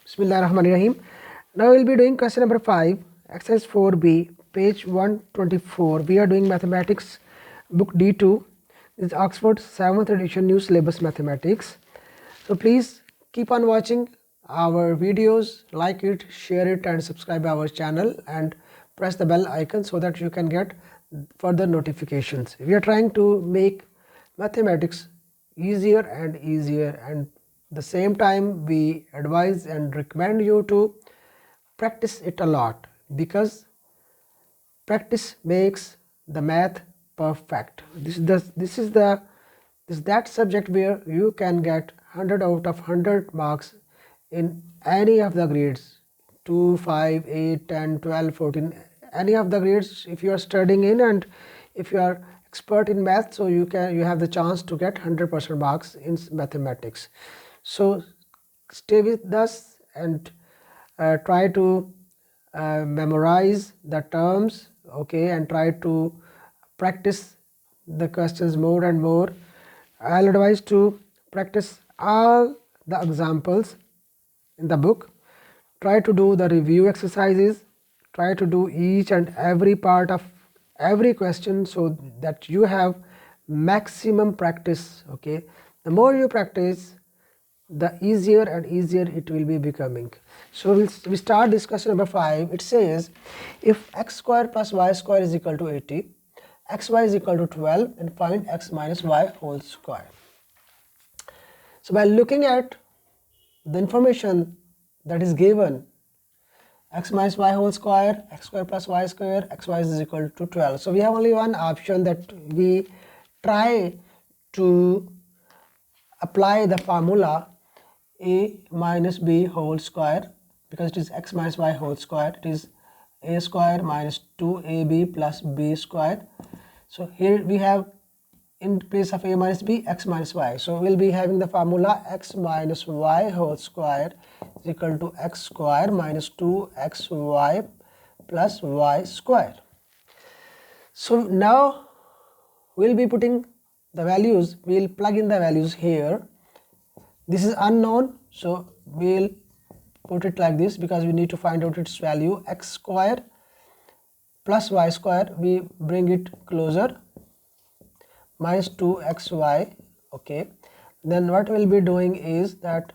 Bismillahirrahmanirrahim. Now we will be doing question number 5, exercise 4b, page 124. We are doing mathematics, book D2. This is Oxford 7th edition new syllabus mathematics. So please keep on watching our videos, like it, share it, and subscribe our channel and press the bell icon so that you can get further notifications. We are trying to make mathematics easier and easier, and the same time we advise and recommend you to practice it a lot, because practice makes the math perfect. This is that subject where you can get 100 out of 100 marks in any of the grades, 2, 5, 8, 10, 12, 14, any of the grades. If you are studying in and if you are expert in math, so you have the chance to get 100% marks in mathematics. So stay with us and try to memorize the terms, okay, and try to practice the questions more and more. I'll advise to practice all the examples in the book. Try to do the review exercises, try to do each and every part of every question so that you have maximum practice, okay. The more you practice, the easier and easier it will be becoming. So we start discussion number 5. It says, if x square plus y square is equal to 80, xy is equal to 12, and find x minus y whole square. So by looking at the information that is given, x minus y whole square, x square plus y square, xy is equal to 12. So we have only one option, that we try to apply the formula a minus b whole square, because it is x minus y whole square. It is a square minus 2ab plus b square. So here we have, in place of a minus b, x minus y. So we'll be having the formula x minus y whole square is equal to x square minus 2xy plus y square. So now we'll be putting the values, we'll plug in the values here. This is unknown, so we'll put it like this because we need to find out its value. X square plus y square, we bring it closer, minus 2xy, okay. Then what we'll be doing is that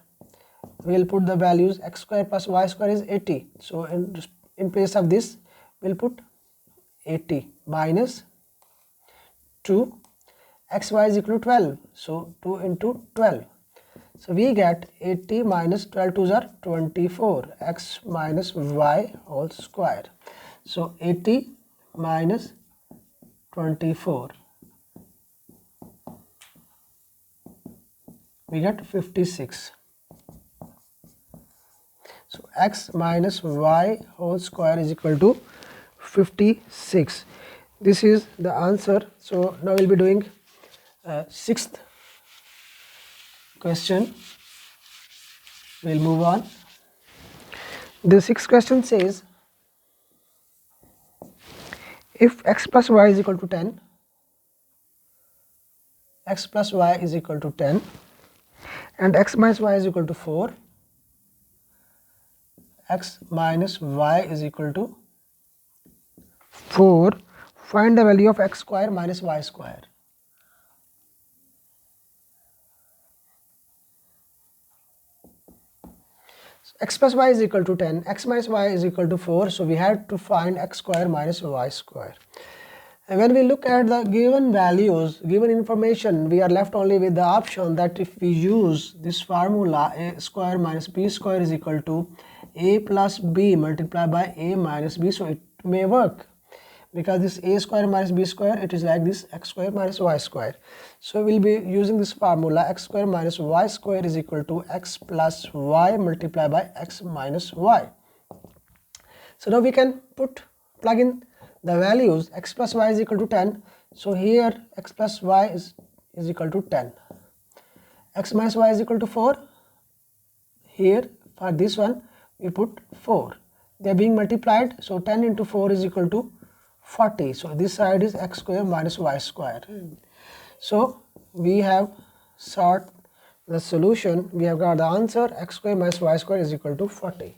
we'll put the values. X square plus y square is 80, so in place of this we'll put 80 minus 2, xy is equal to 12, so 2 into 12. So we get 80 minus 12 2s are 24, x minus y whole square. So 80 minus 24, we get 56. So x minus y whole square is equal to 56. This is the answer. So now we'll be doing sixth question. We'll move on. The sixth question says, if x plus y is equal to 10, x plus y is equal to 10, and x minus y is equal to 4, x minus y is equal to 4, find the value of x square minus y square. X plus y is equal to 10, x minus y is equal to 4, so we had to find x square minus y square. And when we look at the given values, given information, we are left only with the option that if we use this formula, a square minus b square is equal to a plus b multiplied by a minus b, so it may work, because this a square minus b square, it is like this, x square minus y square. So we'll be using this formula, x square minus y square is equal to x plus y multiplied by x minus y. So now we can plug in the values. X plus y is equal to 10, so here x plus y is equal to 10. X minus y is equal to 4, here for this one we put 4. They are being multiplied, so 10 into 4 is equal to 40. So this side is x square minus y square. So we have solved the solution, we have got the answer x square minus y square is equal to 40.